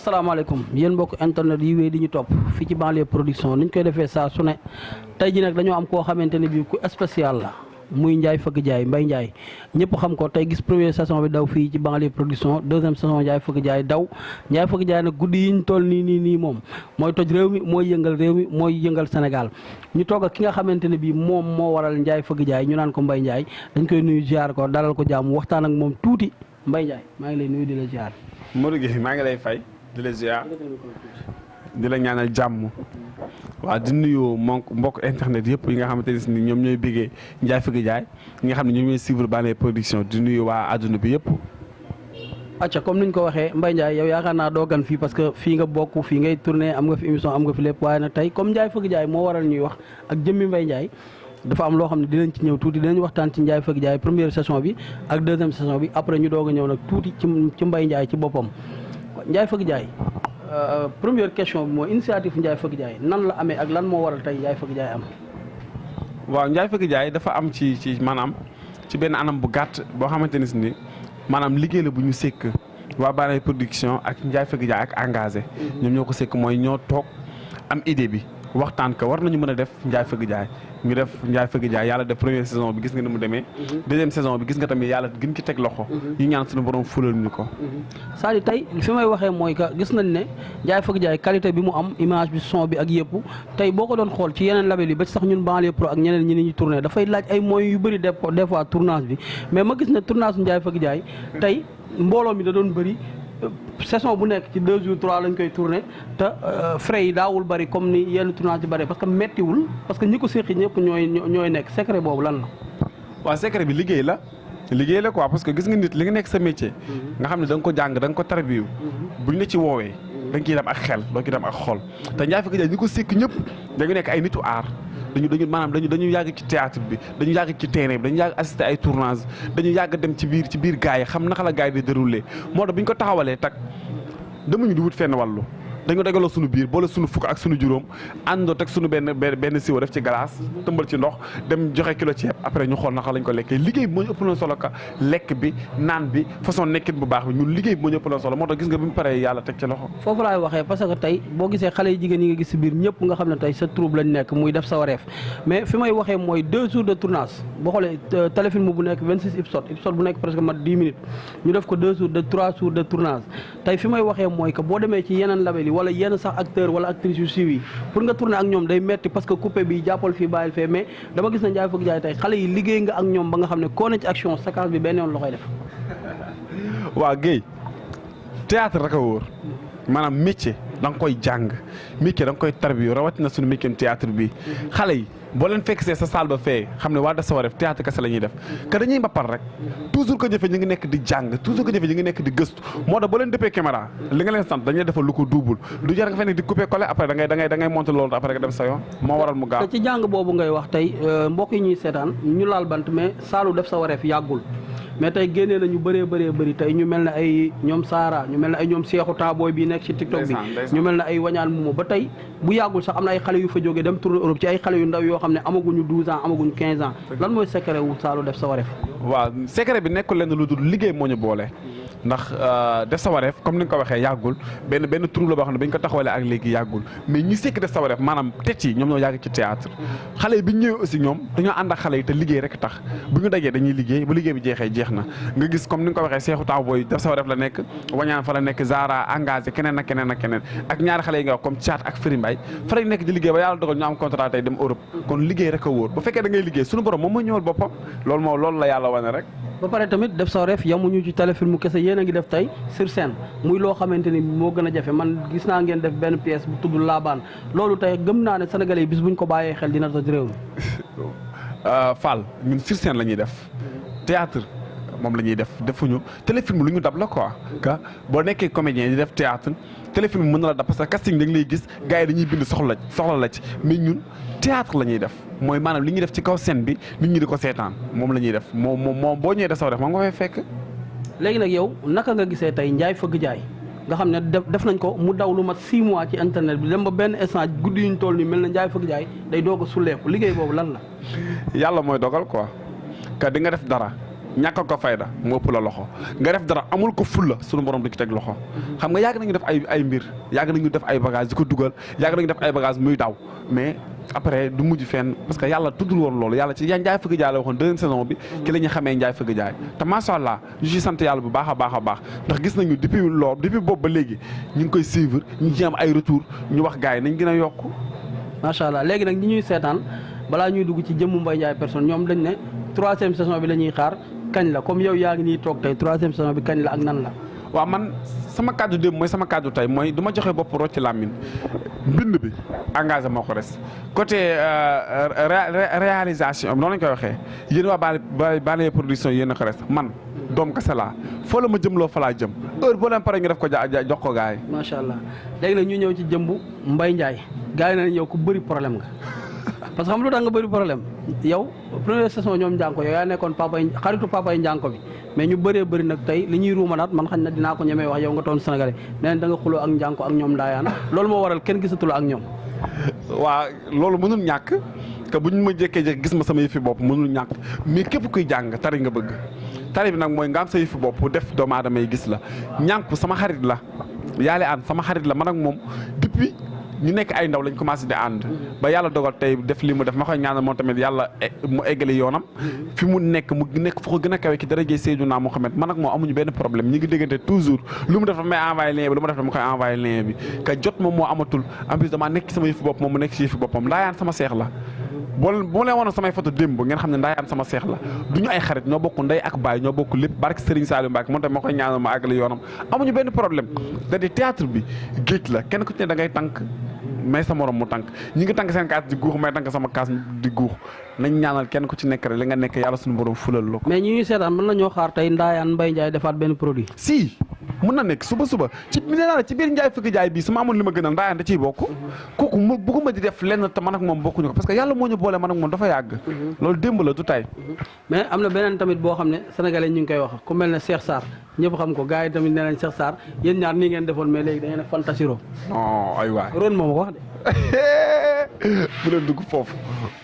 asalaamaaleykum yéen mbokk internet yi wéy di ñu topp fii ci Banlieue Production ni ñu koy defee saa su ne tey ji nag dañoo am koo xamante ne bii ku spécial la muy Ndiaye Feugue Ndiaye Mbaye Ndiaye ñëpp xam ko tey gis première saison bi daw fii ci Banlieue Production deuxième saison Ndiaye Feugue Ndiaye daw Ndiaye Feugue Ndiaye nag guddi yi ñu toll nii moom mooy toj réew mi mooy yëngal réew mi mooy yëngal Sénégal ñu toog ak ki nga xamante ne bii moom moo waral Ndiaye Feugue Ndiaye ñu naan ko Mbaye Ndiaye dañ koy nuyu ziar ko dalal ko jàmm waxtaan ak moom tuuti Mbaye Ndiaye maa ngi lay nuyu di la ziar. Modou Guèye maa ngi lay fay di la ziar di la ñaanal jàmm waaw di nuyu mbokk internet yëpp yi nga xamante ne ñoom ñooy bëggee Ndiaye Feugue Ndiaye ñi nga xam ne ñoom ñooy suivre Banlieue Production di nuyu waa àdduna bi yëpp. acca comme niñ ko waxee Mbaye Ndiaye yow yaakaar naa doo gan fii parce que fii nga bokk fii ngay tourné am nga fi émission am nga fi lépp waaye nag tey comme Ndiaye Feugue Ndiaye moo waral ñuy wax ak jëmmi Mbaye Ndiaye dafa am loo xam ne dinañ ci ñëw tuuti dinañ waxtaan ci Ndiaye Feugue Ndiaye première saison bi ak deuxième saison bi après ñu doog a ñëw nag tuuti ci Mbaye Ndiaye ci boppam Ndiaye Feugue Ndiaye première question bi mooy initiative Ndiaye Feugue Ndiaye nan la amee ak lan moo waral tey Ndiaye Feugue Ndiaye am. waaw Ndiaye Feugue Ndiaye dafa am ci maanaam ci benn anam bu gàtt boo xamante ne ni maanaam liggéey la bu ñu sekk waa Banlieue Production ak Ndiaye Feugue Ndiaye ak engagé. ñoom ñoo ko sekk mooy ñoo toog am idée bi waxtaan ko war nañu mën a def Ndiaye Feugue Ndiaye ñu def Ndiaye Feugue Ndiaye yàlla def première saison bi gis nga ni mu demee. deuxième saison bi gis nga tamit yàlla gën ci teg loxo. ñu ñaan suñu borom fulal ñu ko. c'est-à-dire tey fi may waxee mooy que gis nañ ne Ndiaye Feugue Ndiaye qualité bi mu am image bi son bi ak yëpp tey boo ko doon xool ci yeneen label yi ba sax ñun Banlieue Pro ak ñeneen ñi ni ñu tourné dafay laaj ay moyens yu bëri des fois tournage bi mais ma gis ne tournage bu Ndiaye Feugue Ndiaye tey mbooloo mi da doon bëri. saison bu nekk ci 2 jours 3 lañ koy tourné te frais yi daawul bari comme ni yenn tournage di bari parce que mettiwul parce que ñi ko séqi ñëpp ñooy nekk secret boobu lan la. waaw secret bi liggéey la quoi parce que gis nga nit li nga nekk sa métier. nga xam ne da nga ko jàng da nga ko tarbiyu buñ la ci woowee da nga ciy dem ak xel doo ci dem ak xol te Ndiaye Feugue Ndiaye ñi ko séq ñëpp dañu nekk ay nitu aar. dañu yàgg ci théâtre bi dañu yàgg ci terrain bi dañu yàgg assister ay tournage dañu yàgg dem ci biir gars yi xam naka la gars yi di déroulé moo tax bi ñu ko taxawalee tak demuñu di wut fenn wàllu dañu dagaloo suñu biir boole suñu fukk ak suñu juróom àndoo teg suñu benn siwo def ci glace tëmbal ci ndox dem joxe kilo ceeb après ñu xool naka lañ ko lekkee liggéey bi moo ñu ëpp na solo ka lekk bi naan bi façon nekkin bu baax bi ñun liggéey bi moo ñu ëpp na solo moo tax gis nga bi mu paree yàlla teg ci loxo foofu laay waxee parce que tey boo gisee xale yi jigéen yi nga gis si biir ñëpp nga xam ne tey sa troupe lañ nekk muy def sa wareef mais fi may waxee mooy 2 jours de tournage boo xoolee téléfilm bu nekk 26 épisode bu nekk presque mat 10 minutes ñu def ko 2 jours de 3 jours de tournage tey fi may waxee mooy que boo demee ci yeneen label yi wala yenn sax acteur wala actrice yu siiw yi pour nga tourner ak ñoom day metti parce que coupé bi jàppal fii bàyyil fee mais dama gis na Ndiaye Feugue Ndiaye tey xale yi liggéey nga ak ñoom ba nga xam ne koo ne ci action séquence bi benn yoon la koy def. waaw Guèye théâtre rek a wóor maanaam métier da nga koy jàng métier da nga koy tarbiyu rawatina suñu métier théâtre bi xale yi boo leen fekk see sa salle ba fee xam ne waa def sa war def théâtre kese la ñuy def que dañuy mbappal rek toujours que jëfe ñu ngi nekk di jàng toujours que jëfe ñu ngi nekk di gëstu moo tax boo leen dëppee caméra li nga leen sant dañuy defal lu ko double du jar nga fay nekk di couper coller après da ngay monter loolu après nga dem sa yoon moo waral mu gaaw te ci jàng boobu ngay wax tey mbokk yi ñuy seetaan ñu laal bant mais saalu def sa wareef yàggul mais tey génnee na ñu bëree tey ñu mel ne ay ñoom Saara ñu mel ne ay ñoom Seexu Taaboy bi nekk ci TikTok bi ñu mel ne ay wañaan mumo ba tey bu yàggul sax am na ay xale yu fa jógee dem tourner Europe ci ay xale yu ndaw yoo xam ne amaguñu 12 ans amaguñu 15 ans lan mooy secret wu Saalu def sa wareef. waaw secret bi nekkul lenn lu dul liggéey moo ñu boole ndax def sa wareef comme ni nga ko waxee yàggul benn troupe la boo xam ne bañ ko taxawalee ak léegi yàggul mais ñi sekk def sa wareef maanaam tecc yi ñoom ñoo yàgg ci théâtre xale yi bi ñu ñëwee aussi ñoom dañoo ànd ak xale yi te liggéey rek tax bu ñu dajee dañuy liggéey bu liggéey bi jeexee jeex na nga gis comme ni nga ko waxee Seexu Taw Booy def sa wareef la nekk wañaan fa la nekk Zara engagé keneen ak ñaari xale yi nga wax comme Thiat ak Firi Mbaye fa lañ nekk di liggéey ba yàlla dogal ñu am contrat tey dem Europe kon liggéey rek a wóor bu fekkee da ngay liggéey suñu borom moom mooy ñëwal boppam loolu la yàlla wane rek ba pare tamit def sa wareef yamuñu ci téléfilm kese yéen a ngi def tey sur scène muy loo xamante ni moo gën a jafe man gis naa ngeen def benn pièce bu tudd Laabaan loolu tey gëm naa ne sénégalais yi bis buñ ko bàyyee xel dina toj réew mi. Fall ñun sur scène la ñuy def théâtre moom la ñuy defuñu téléfilm lu ñu dab la quoi que boo nekkee comédien di def théâtre téléfilm mën na la dab parce que casting dañ lay gis gars yi dañuy bind soxla la ci mais ñun théâtre la ñuy def mooy maanaam li ñuy def ci kaw scène bi nit ñi di ko seetaan moom la ñuy def moom boo ñëwee def sa def moom nga fay fekk. léegi nag yow naka nga gisee tey Ndiaye Feugue Ndiaye nga xam ne def nañ ko mu daw lu mat 6 mois ci internet bi dem ba benn instant guddi yuñ toll nii mel na Ndiaye Feugue Ndiaye day doog a sulleeku liggéey boobu lan la. yàlla mooy dogal quoi que di nga def dara ñàkkal ko fayda mu ëpp la loxo nga def dara amul ko fulla sunu borom du ci teg loxo xam nga yàgg nañu def ay mbir yàgg nañu def ay bagage di ko dugal yàgg nañu def ay bagage muy daw mais après du mujj fenn parce que yàlla tuddul woon loolu yàlla ci Ndiaye Fëgg Jaay la waxoon deuxième saison bi ki la ñu xamee Ndiaye Fëgg Jaay te macha allah ñu ciy sant yàlla bu baax a baax a baax ndax gis nañu depuis boobu ba léegi ñu ngi koy suivre ñu ngi ci am ay retour ñu wax gars yi nañ gën a yokk macha allah léegi nag ñi ñuy seetaan balaa ñuy dugg ci jëmmu Mbaye Ndiaye personne ñoom dañ ne troisième saison bi la ñuy xaar kañ la comme yow yaa ngi nii toog tey troisième saison bi kañ la ak nan la. waaw man sama kàddu démb mooy sama kàddu tey mooy du ma joxe bopp rocc ci làmmiñ mbind bi engagé moo ko des côté réalisation noonu lañ koy waxee yéen waa Bale production yéen a ko des man doom kese laa foo la ma jëm loo fa laa jëm heure boo leen pare ñu def ko jox ko gars yi. macha allah léegi nag ñu ñëw ci jëmbu Mbaye Ndiaye gars yi nañ yow ku bëri problème nga parce que xam lu tax nga bëri problème yow première saison ñoom njànko yow yaa nekkoon xaritu papa yi njànko bi mais ñu bëree bëri nag tey li ñuy ruumanaat man xañ na dinaa ko ñemee wax yow nga toon Sénégalais nee da nga xuloo ak njànko ak ñoom ndaayaan loolu moo waral kenn gisatuloo ak ñoom. waa loolu mënul ñàkk que buñ ma jékkee-jékki gis ma sama yëfi bopp mënul ñàkk mais képp kuy jàng tari nga bëgg tari bi nag mooy nga am sa yëfi bopp def doomu aadama yi gis la ñànku sama xarit la yaale aan sama xarit la man ak moom depuis ñu nekk ay ndaw lañ commencé di ànd ba yàlla dogal tey def li mu def ma koy ñaanal moom tamit yàlla mu eggali yoonam fi mu nekk fu ko gën a kawe ki daraje Seydina Mohamed man ak moom amuñu benn problème ñi ngi déggante toujours lu mu def dafa may envoyé lien bi lu ma def dama koy envoyé lien bi ka jot moom moo amatul en plus damaa nekk ci sama yëfi bopp moom mu nekk ci yëfi boppam ndaayaan sama seex la bu ma leen wonoon samay photo démb ngeen xam ne ndaayaan sama seex la du ñu ay xarit ñoo bokk ndey ak baay ñoo bokk lépp barke Serigne Saliou Mbacke moom tamit ma koy ñaanal ma àggali yoonam amuñu benn problème da di théâtre bi géej la kenn ku ci ne da ngay tànk may sa morom mu tànk ñi ngi tànk seen kaas di guux may tànk sama kaas di guux nañ ñaanal kenn ku ci nekk rek li nga nekk yàlla suñu borom fulal la ko. mais ñi ñuy seetaan mën nañoo xaar tey ndaayaan Mbaye Ndiaye defaat benn produit. si mën na nekk suba ci nee naa la ci biir Ndiaye Fëgg Jaay bii su ma amoon li ma gënal ndaayaan da ciy bokk kooku mu bëgguma di def lenn te man ak moom bokkuñu ko parce que yàlla moo ñu boole man ak moom dafa yàgg loolu démb la du tay mais am na beneen tamit boo xam ne sénégalais ñu ngi koy wax ku mel ne Cheikh Sarr ñëpp xam ko gars yi tamit nee nañ Cheikh Sarr yéen ñaar nii ngeen defoon mais léegi da ngeen a fantasiro non ay waay ron moom ko wax de bu leen dugg foofu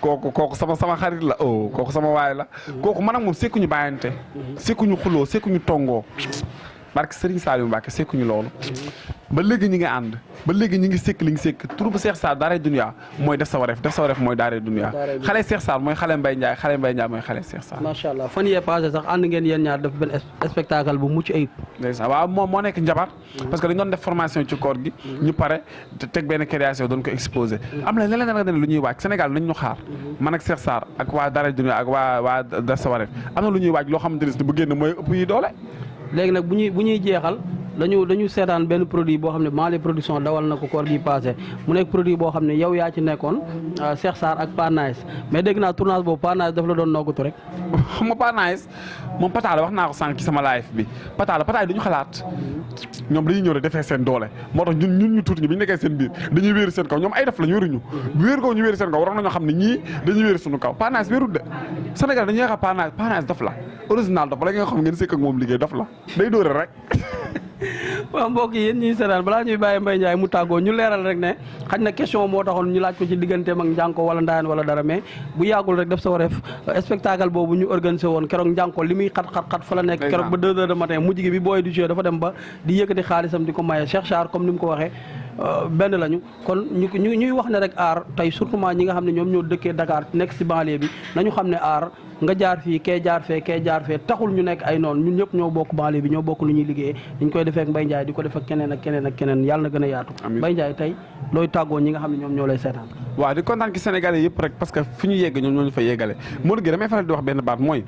kooku sama xarit la kooku sama waay la kooku man ak moom sekkuñu bàyyante sekkuñu xuloo sekkuñu tongoo barke Serigne Saliou Mbacke sekkuñu loolu ba léegi ñi ngi ànd ba léegi ñi ngi sekk li ngi sekk tur bu Cheikh Sarr daaree dunya mooy def sa wareef mooy daaree dunya xale Cheikh Sarr mooy xale Mbaye Ndiaye mooy xale Cheikh Sarr macha allah fan yee passé sax ànd ngeen yéen ñaar def benn spectacle bu mucc ayib ndeysaan waaw moom moo nekk njabar parce que dañ doon def formation ci koor gi ñu pare te teg benn création doon ko exposé am na leneen nag lu ñuy waaj Sénégal nañ ñu xaar man ak Cheikh Sarr ak waa daaree dunya ak waa def sa wareef am na lu ñuy waaj loo xamante ne bu génn mooy ëpp yi doole léegi nag bu ñuy jeexal dañu seetaan benn produit boo xam ne Bale production dawal na ko koor gi passé mu nekk produit boo xam ne yow yaa ci nekkoon Cheikh Sarr ak Panaïs mais dégg naa tournage boobu Panaïs daf la doon noggatu rek xam nga Panaïs moom Pataala wax naa ko sànq ci sama live bi Pataala duñu xalaat ñoom dañuy ñëw rek defee seen doole moo tax ñun ñu tuuti ñu bi ñu nekkee seen biir dañuy wéeru seen kaw ñoom ay def la ñu wéeruñu bu wéeru kaw ñu wéeru seen kaw waroon nañoo xam ne ñii dañuy wéeru suñu kaw Panaïs wéerut de Sénégal dañuy wax Panaïs dof la original dof la nga xam ngeen sekk ak moom liggéey dof la day dóore rek waaw mbokk yi yéen ñuy seetaan balaa ñuy bàyyi Mbaye Ndiaye mu tàggoo ñu leeral rek ne xaj na question moo taxoon ñu laaj ko ci digganteem ak njànko wala ndaayaan wala dara mais bu yàggul rek def sa wareef spectacle boobu ñu organisé woon keroog njànko li muy xat fa la nekk keroog ba 2 heures de matin mujj gi bi booy du jeu dafa dem ba di yëkkati xaalisam di ko maye Cheikh Sarr comme ni mu ko waxee benn lañu kon ñuy wax ne rek aar tey surtout ñi nga xam ne ñoom ñoo dëkkee Dakar nekk si banlieue bi nañu xam ne aar nga jaar fii kee jaar fee taxul ñu nekk ay noonu ñun ñëpp ñoo bokk banlieue bi ñoo bokk lu ñuy liggéeyee dañ koy defee ak Mbaye Ndiaye di ko def ak keneen ak keneen yàlla na gën a yaatu Mbaye Ndiaye tey looy tàggoo ñi nga xam ne ñoom ñoo lay seetaan waaw di kontaan ci Sénégalais yëpp rek parce que fi ñu yegg ñoom ñoo ñu fa yeggale moo gi damay faral di wax benn baat mooy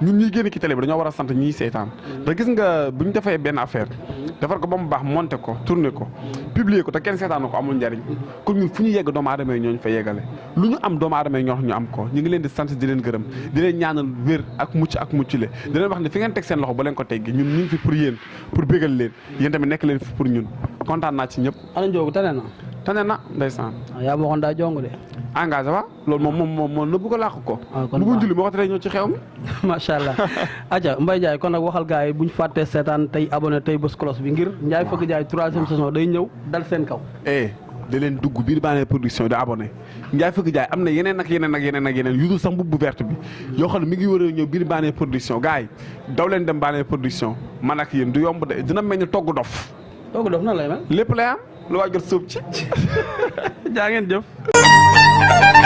ñun ñuy génn ci télé bi dañoo war a sant ñiy seetaan da gis nga bu ñu defee benn affaire defar ko ba mu baax monté ko tourné ko publier ko te kenn seetaan ko amul njariñ kon ñun fu ñu yegg doomu aadama yi ñoo ñu fa yeggale lu ñu am doomu aadama yi ñoo ñu am ko ñu ngi leen di sant di leen gërëm di leen ñaanal wér ak mucc le di leen wax ne fi ngeen teg seen loxo ba leen ko teggi ñun ñu ngi fi pour yéen pour bégal leen yéen tamit nekk leen fi pour ñun kontaan naa ci ñëpp ana Njoogu tane na ndeysaan yaa ma waxoon daa jong de engagé wa loolu moom nëbbu ko làq ko lu mu julli moo wax te ñëw ci xew mi macha allah aja Mbaye Ndiaye kon nag waxal gars yi buñ fàttee seetaan tey abonné tey bës cloche bi ngir Ndiaye Fëgg Jaay 3e saison day ñëw dal seen kaw da leen dugg biir Banlieue Production di abonné Ndiaye Feugue Ndiaye am na yeneen ak yeneen yu dul sax mbubb bu verte bi yoo xam ne mi ngi war a ñëw biir Banlieue Production gars yi daw leen dem Banlieue Production man ak yéen du yomb de dina mel ni togg dof nan lay mel. lépp lay am lu waa jot sóob ci jaa ngeen jëf.